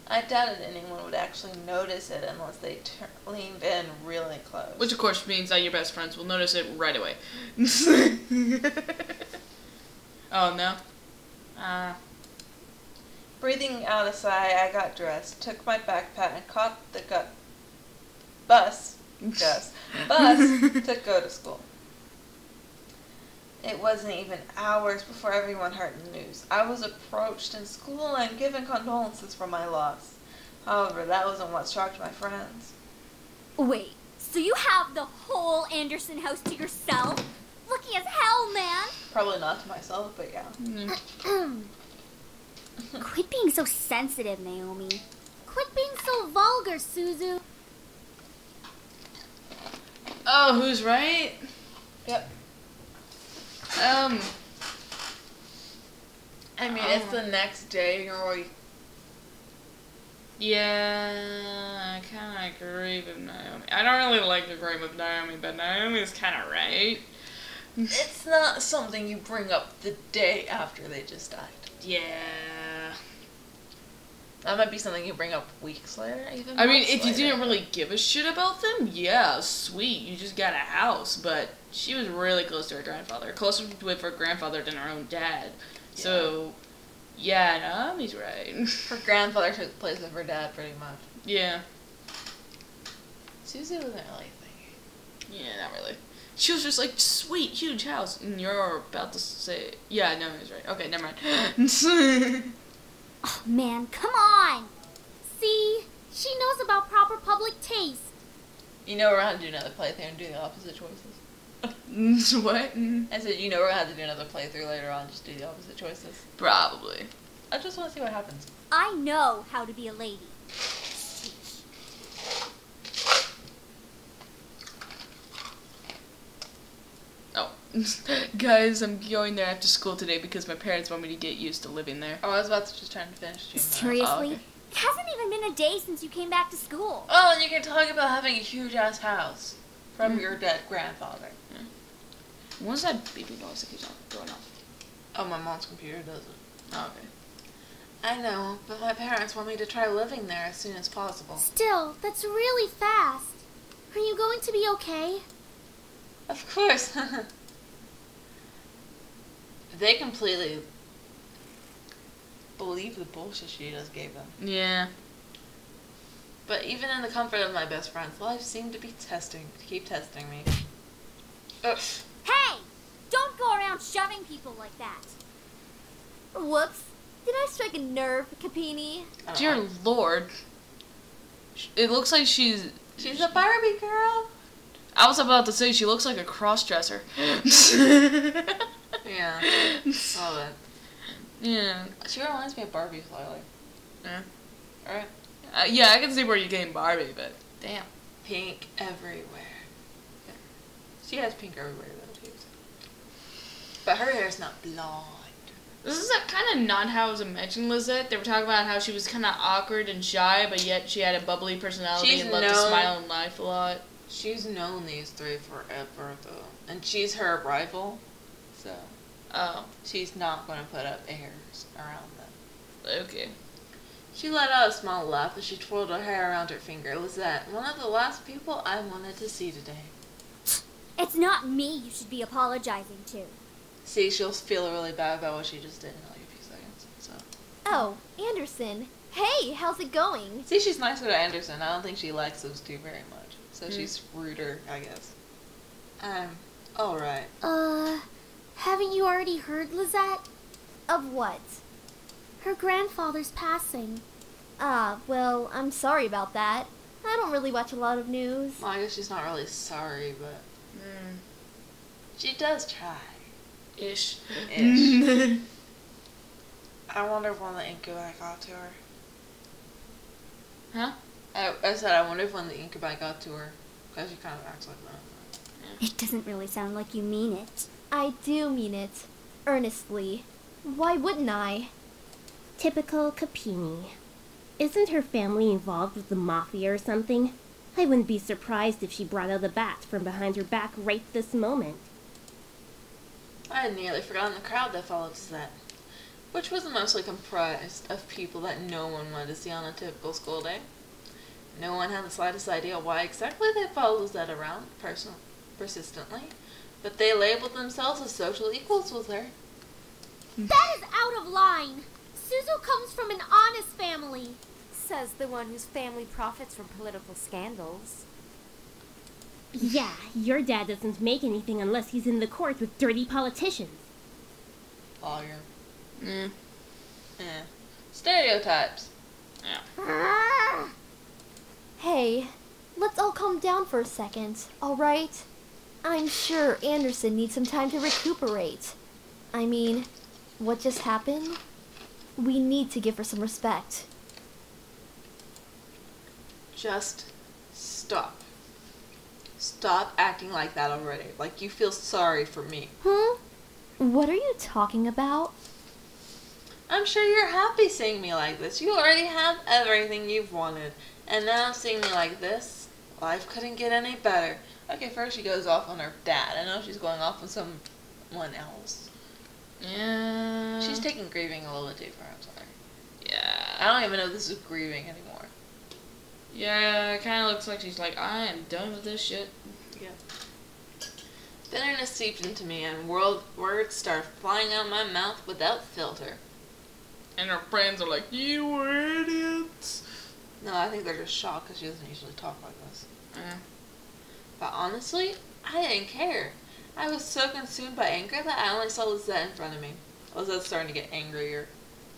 Speaker 1: I doubted anyone would actually notice it unless they leaned in really close.
Speaker 2: Which, of course, means that your best friends will notice it right away. Oh, no?
Speaker 1: Breathing out a sigh, I got dressed, took my backpack, and caught the bus to go to school. It wasn't even hours before everyone heard the news. I was approached in school and given condolences for my loss. However, that wasn't what shocked my friends.
Speaker 9: Wait, so you have the whole Anderson house to yourself? Lucky as hell, man!
Speaker 1: Probably not to myself, but yeah.
Speaker 9: Quit being so sensitive, Naomi. Quit being so vulgar, Suzu.
Speaker 2: Oh, who's right?
Speaker 1: Yep. I mean, it's the next day, or
Speaker 2: Yeah, I kind of agree with Naomi. I don't really like agreeing with Naomi, but Naomi's kind of right.
Speaker 1: it's not something you bring up the day after they just died.
Speaker 2: Yeah.
Speaker 1: That might be something you bring up weeks later, even.
Speaker 2: I mean,
Speaker 1: months
Speaker 2: if you
Speaker 1: later.
Speaker 2: didn't really give a shit about them, yeah, sweet, you just got a house. But she was really close to her grandfather, closer with her grandfather than her own dad. So, yeah, Naomi's right.
Speaker 1: Her grandfather took the place of her dad, pretty much.
Speaker 2: Yeah.
Speaker 1: Susie wasn't really thinking.
Speaker 2: Yeah, not really. She was just like, sweet, huge house. And you're about to say, yeah, Naomi's right. Okay, never mind.
Speaker 9: Oh, man, come on! See? She knows about proper public taste.
Speaker 1: You know we're gonna do another playthrough and do the opposite choices.
Speaker 2: What?
Speaker 1: I said, you know we're gonna have to do another playthrough later on, just do the opposite choices.
Speaker 2: Probably.
Speaker 1: I just want to see what happens.
Speaker 9: I know how to be a lady.
Speaker 2: Oh. Guys, I'm going there after school today because my parents want me to get used to living there.
Speaker 1: Oh, I was about to just trying to finish doing that.
Speaker 9: Seriously?
Speaker 2: Oh, okay.
Speaker 9: It hasn't even been a day since you came back to school.
Speaker 1: Oh, and you can talk about having a huge ass house from your dead grandfather.
Speaker 2: What's that beeping noise that keeps on going off?
Speaker 1: Oh, my mom's computer does it.
Speaker 2: Oh, okay.
Speaker 1: I know, but my parents want me to try living there as soon as possible.
Speaker 10: Still, that's really fast. Are you going to be okay?
Speaker 1: Of course. They completely believe the bullshit she just gave them.
Speaker 2: Yeah.
Speaker 1: But even in the comfort of my best friends, life seemed to keep testing me. Ugh.
Speaker 9: Hey! Don't go around shoving people like that. Whoops. Did I strike a nerve, Capini?
Speaker 2: Dear Lord. It looks like she's
Speaker 1: a Barbie girl.
Speaker 2: I was about to say she looks like a cross-dresser.
Speaker 1: Yeah. Love it.
Speaker 2: Yeah.
Speaker 1: She reminds me of Barbie slightly.
Speaker 2: Yeah.
Speaker 1: Alright.
Speaker 2: Yeah, I can see where you're getting Barbie, but damn.
Speaker 1: Pink everywhere. Yeah. She has pink everywhere though, too. But her hair's not blonde.
Speaker 2: This is kind of not how it was mentioned, Lizette. They were talking about how she was kind of awkward and shy, but yet she had a bubbly personality and loved to smile and laugh a lot.
Speaker 1: She's known these three forever, though. And she's her rival, so...
Speaker 2: Oh.
Speaker 1: She's not going to put up airs around them.
Speaker 2: Okay.
Speaker 1: She let out a small laugh as she twirled her hair around her finger. Lizette, one of the last people I wanted to see today.
Speaker 9: It's not me you should be apologizing to.
Speaker 1: See, she'll feel really bad about what she just did in like a few seconds, so...
Speaker 10: Oh, Anderson. Hey, how's it going?
Speaker 1: See, she's nicer to Anderson. I don't think she likes those two very much. So she's ruder, I guess. Alright.
Speaker 10: Haven't you already heard, Lizette?
Speaker 9: Of what?
Speaker 10: Her grandfather's passing.
Speaker 9: Well, I'm sorry about that. I don't really watch a lot of news.
Speaker 1: Well, I guess she's not really sorry, but... She does try.
Speaker 2: Ish.
Speaker 1: Ish. I wonder if one of the incubi got to her.
Speaker 2: Huh?
Speaker 1: I said, I wonder if one of the incubi got to her. Because she kind of acts like that.
Speaker 9: It doesn't really sound like you mean it.
Speaker 10: I do mean it. Earnestly. Why wouldn't I?
Speaker 5: Typical Capini. Isn't her family involved with the mafia or something? I wouldn't be surprised if she brought out a bat from behind her back right this moment.
Speaker 1: I had nearly forgotten the crowd that followed Suzette, which was mostly comprised of people that no one wanted to see on a typical school day. No one had the slightest idea why exactly they followed Lizette around persistently, but they labeled themselves as social equals with her.
Speaker 10: That is out of line. Suzu comes from an honest family.
Speaker 11: Says the one whose family profits from political scandals.
Speaker 5: Yeah, your dad doesn't make anything unless he's in the court with dirty politicians.
Speaker 1: Lawyer. Stereotypes.
Speaker 2: Yeah.
Speaker 10: Hey, let's all calm down for a second, alright? I'm sure Anderson needs some time to recuperate. I mean, what just happened? We need to give her some respect.
Speaker 1: Just stop. Stop acting like that already. Like you feel sorry for me.
Speaker 10: What are you talking about?
Speaker 1: I'm sure you're happy seeing me like this. You already have everything you've wanted. And now seeing me like this, life couldn't get any better. Okay, first she goes off on her dad. I know she's going off on someone else.
Speaker 2: Yeah.
Speaker 1: She's taking grieving a little bit too far, I'm sorry.
Speaker 2: Yeah.
Speaker 1: I don't even know if this is grieving anymore.
Speaker 2: Yeah, it kind of looks like she's like, I am done with this shit.
Speaker 1: Yeah. Bitterness seeped into me and words started flying out of my mouth without filter.
Speaker 2: And her friends are like, you were idiots.
Speaker 1: No, I think they're just shocked because she doesn't usually talk like this.
Speaker 2: Yeah.
Speaker 1: But honestly, I didn't care. I was so consumed by anger that I only saw Lizette in front of me. Lizette's starting to get angrier.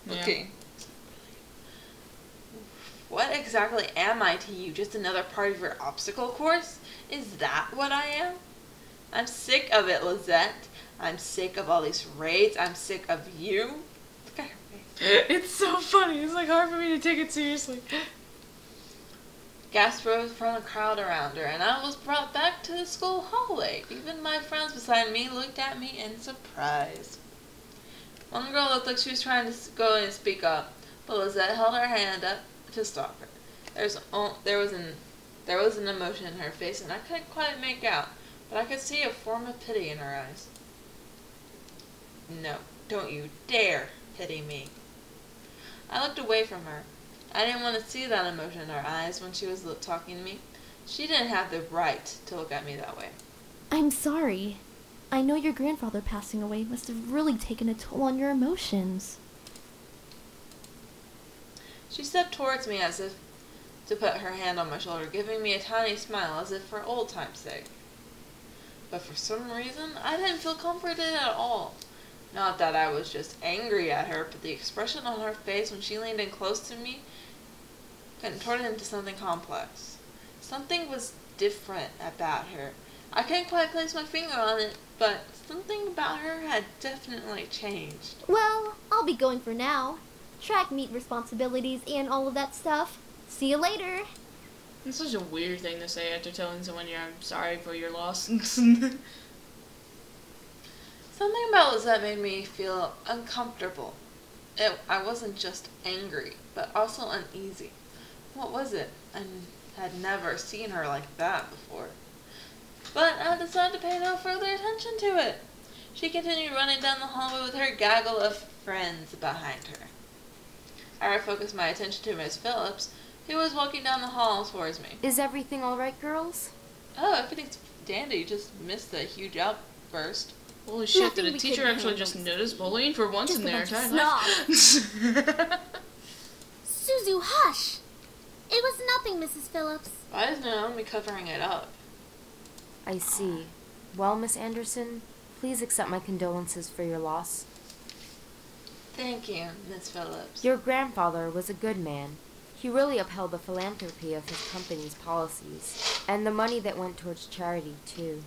Speaker 1: Okay. What exactly am I to you? Just another part of your obstacle course? Is that what I am? I'm sick of it, Lizette. I'm sick of all these raids. I'm sick of you. Look at her face.
Speaker 2: It's so funny. It's like hard for me to take it seriously.
Speaker 1: Gasp rose from the crowd around her, and I was brought back to the school hallway. Even my friends beside me looked at me in surprise. One girl looked like she was trying to go and speak up, but Lizette held her hand up to stop her. There was an emotion in her face, and I couldn't quite make out, but I could see a form of pity in her eyes. No, don't you dare pity me. I looked away from her. I didn't want to see that emotion in her eyes when she was talking to me. She didn't have the right to look at me that way.
Speaker 10: I'm sorry. I know your grandfather passing away must have really taken a toll on your emotions.
Speaker 1: She stepped towards me as if to put her hand on my shoulder, giving me a tiny smile as if for old time's sake. But for some reason, I didn't feel comforted at all. Not that I was just angry at her, but the expression on her face when she leaned in close to me contorted into something complex. Something was different about her. I can't quite place my finger on it, but something about her had definitely changed.
Speaker 10: Well, I'll be going for now. Track meet responsibilities and all of that stuff. See you later.
Speaker 2: It's such a weird thing to say after telling someone you're sorry for your loss.
Speaker 1: Something about Lizette made me feel uncomfortable. I wasn't just angry, but also uneasy. What was it? I had never seen her like that before. But I decided to pay no further attention to it. She continued running down the hallway with her gaggle of friends behind her. I refocused my attention to Miss Phillips, who was walking down the hall towards me.
Speaker 11: Is everything alright, girls?
Speaker 1: Oh, everything's dandy. You just missed the huge outburst.
Speaker 2: Holy shit,
Speaker 10: Nothing
Speaker 2: did a
Speaker 10: we
Speaker 2: teacher
Speaker 10: can
Speaker 2: actually
Speaker 10: handle.
Speaker 2: just notice bullying for once
Speaker 10: Just
Speaker 2: in
Speaker 10: a
Speaker 2: their
Speaker 10: bunch of
Speaker 2: entire life?
Speaker 9: Suzu, hush! It was nothing, Mrs. Phillips.
Speaker 1: Why isn't Naomi covering it up?
Speaker 11: I see. Well, Miss Anderson, please accept my condolences for your loss.
Speaker 1: Thank you, Miss Phillips.
Speaker 11: Your grandfather was a good man. He really upheld the philanthropy of his company's policies, and the money that went towards charity, too.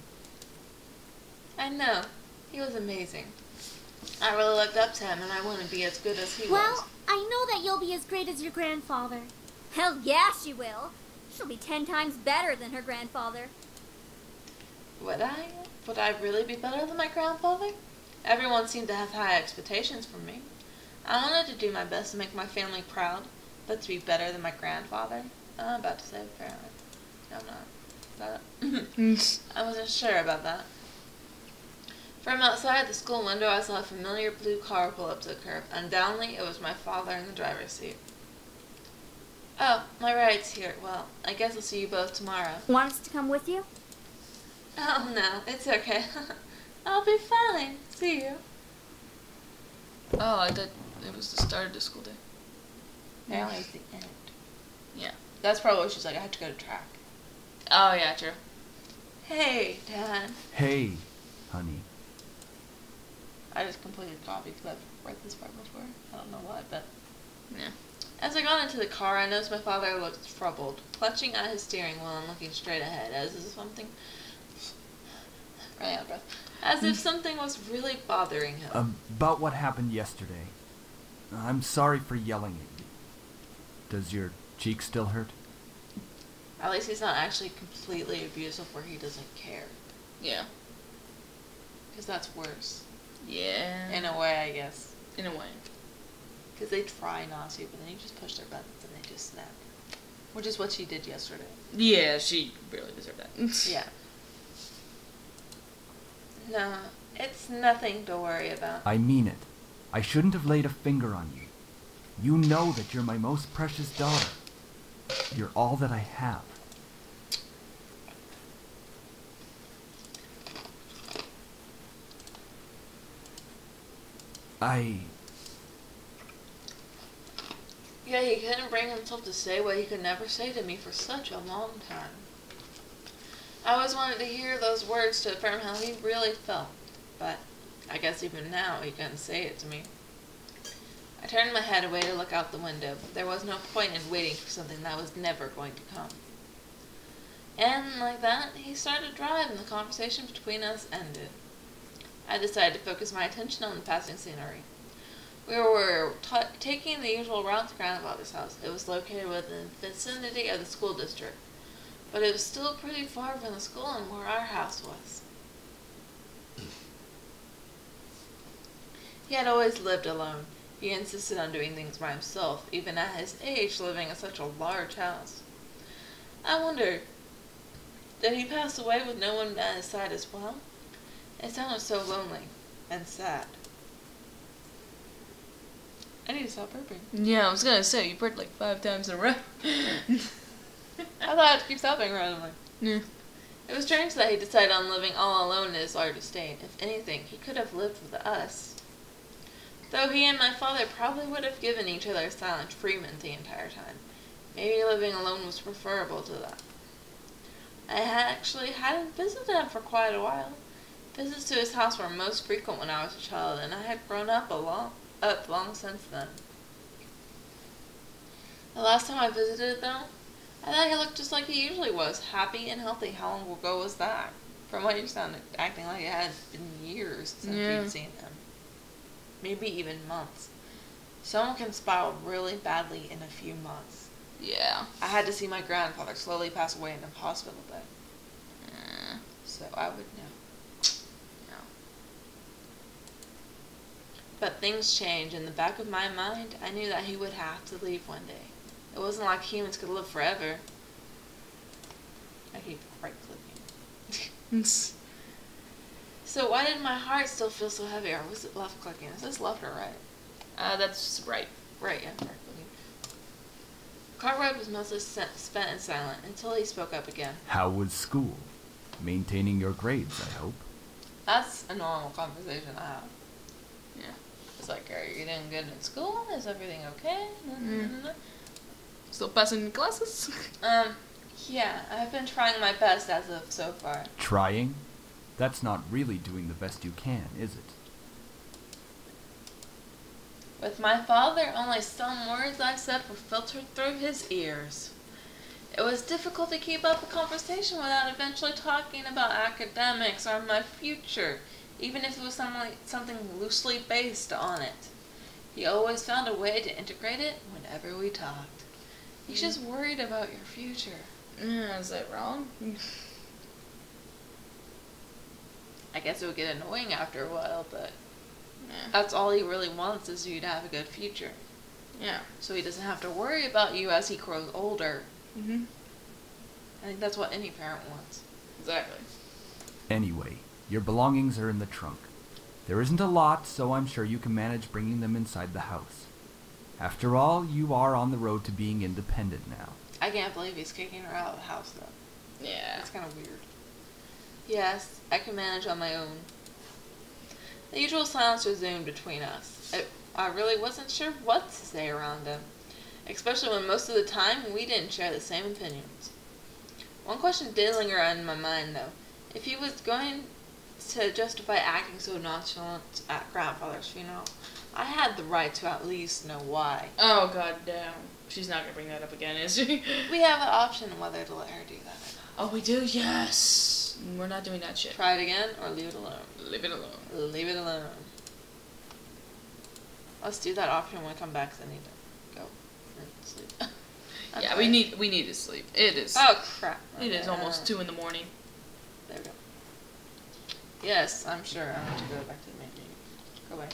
Speaker 1: I know. He was amazing. I really looked up to him, and I want to be as good as he
Speaker 9: Well,
Speaker 1: was.
Speaker 9: I know that you'll be as great as your grandfather.
Speaker 8: Hell yeah, she will. She'll be 10 times better than her grandfather.
Speaker 1: Would I? Would I really be better than my grandfather? Everyone seemed to have high expectations for me. I wanted to do my best to make my family proud, but to be better than my grandfather? I'm about to say apparently. No, I'm not. I wasn't sure about that. From outside the school window, I saw a familiar blue car pull up to the curb. Undoubtedly, it was my father in the driver's seat. Oh, my ride's here. Well, I guess I'll see you both tomorrow.
Speaker 8: Want us to come with you?
Speaker 1: Oh, no, it's okay. I'll be fine. See you.
Speaker 2: Oh, I thought it was the start of the school day.
Speaker 1: Apparently it's the end.
Speaker 2: Yeah.
Speaker 1: That's probably what she's like, I have to go to track.
Speaker 2: Oh, yeah, true.
Speaker 1: Hey, Dad.
Speaker 4: Hey, honey.
Speaker 1: I just completed coffee because I've read this part before. I don't know why, but...
Speaker 2: Yeah.
Speaker 1: As I got into the car, I noticed my father looked troubled, clutching at his steering wheel and looking straight ahead, as if something... Running out of breath. As if something was really bothering him.
Speaker 4: About what happened yesterday. I'm sorry for yelling at you. Does your cheek still hurt?
Speaker 1: At least he's not actually completely abusive where he doesn't care.
Speaker 2: Yeah.
Speaker 1: Because that's worse.
Speaker 2: Yeah.
Speaker 1: In a way, I guess.
Speaker 2: In a way.
Speaker 1: Because they try not to, but then you just push their buttons and they just snap. Which is what she did yesterday.
Speaker 2: Yeah, she really deserved that.
Speaker 1: Yeah. No, it's nothing to worry about.
Speaker 4: I mean it. I shouldn't have laid a finger on you. You know that you're my most precious daughter. You're all that I have.
Speaker 1: Yeah, he couldn't bring himself to say what he could never say to me for such a long time. I always wanted to hear those words to affirm how he really felt, but I guess even now he couldn't say it to me. I turned my head away to look out the window. There was no point in waiting for something that was never going to come. And like that, he started to drive and the conversation between us ended. I decided to focus my attention on the passing scenery. We were taking the usual route to grandfather's house. It was located within the vicinity of the school district, but it was still pretty far from the school and where our house was. He had always lived alone. He insisted on doing things by himself, even at his age, living in such a large house. I wondered, did he pass away with no one at his side as well? It sounded so lonely and sad. I need to stop burping.
Speaker 2: Yeah, I was gonna say, you burped like 5 times in a row.
Speaker 1: I thought I had to keep stopping randomly.
Speaker 2: Yeah.
Speaker 1: It was strange that he decided on living all alone in his large estate. If anything, he could have lived with us. Though he and my father probably would have given each other silent treatment the entire time. Maybe living alone was preferable to that. I actually hadn't visited him for quite a while. Visits to his house were most frequent when I was a child, and I had grown up long since then. The last time I visited, though, I thought he looked just like he usually was, happy and healthy. How long ago was that? From what you sounded, acting like it had been years since you'd seen him. Maybe even months. Someone can spiral really badly in a few months.
Speaker 2: Yeah.
Speaker 1: I had to see my grandfather slowly pass away in a hospital bed. So I would know.
Speaker 2: Yeah.
Speaker 1: But things changed. In the back of my mind, I knew that he would have to leave one day. It wasn't like humans could live forever. I keep right-clicking. So why did my heart still feel so heavy, or was it left-clicking? Is this left or right?
Speaker 2: That's right.
Speaker 1: Right, yeah, right-clicking. Car ride was mostly spent in silence until he spoke up again.
Speaker 4: How was school? Maintaining your grades, I hope.
Speaker 1: That's a normal conversation I have.
Speaker 2: Yeah.
Speaker 1: It's like, are you doing good in school? Is everything okay?
Speaker 2: Still passing classes?
Speaker 1: Yeah, I've been trying my best as of so far.
Speaker 4: Trying? That's not really doing the best you can, is it?
Speaker 1: With my father, only some words I said were filtered through his ears. It was difficult to keep up a conversation without eventually talking about academics or my future, even if it was something loosely based on it. He always found a way to integrate it whenever we talked. He's just worried about your future.
Speaker 2: Is that wrong?
Speaker 1: I guess it would get annoying after a while, but that's all he really wants is you to have a good future.
Speaker 2: Yeah.
Speaker 1: So he doesn't have to worry about you as he grows older. I think that's what any parent wants.
Speaker 2: Exactly.
Speaker 4: Anyway, your belongings are in the trunk. There isn't a lot, so I'm sure you can manage bringing them inside the house. After all, you are on the road to being independent now.
Speaker 1: I can't believe he's kicking her out of the house, though.
Speaker 2: Yeah.
Speaker 1: That's kind of weird. Yes, I can manage on my own. The usual silence resumed between us. I really wasn't sure what to say around him, especially when most of the time we didn't share the same opinions. One question did linger in my mind, though. If he was going to justify acting so nonchalant at grandfather's funeral, I had the right to at least know why.
Speaker 2: Oh, god damn. She's not gonna bring that up again, is she?
Speaker 1: We have an option whether to let her do that.
Speaker 2: Oh, we do? Yes. We're not doing that shit.
Speaker 1: Try it again or leave it alone.
Speaker 2: Leave it alone.
Speaker 1: Leave it alone. Let's do that option when we come back, because I need to go for sleep.
Speaker 2: Yeah, we need to sleep. It is.
Speaker 1: Oh, crap.
Speaker 2: It is almost 2 in the morning.
Speaker 1: There we go. Yes, I'm sure I want to go back to the main menu. Go away.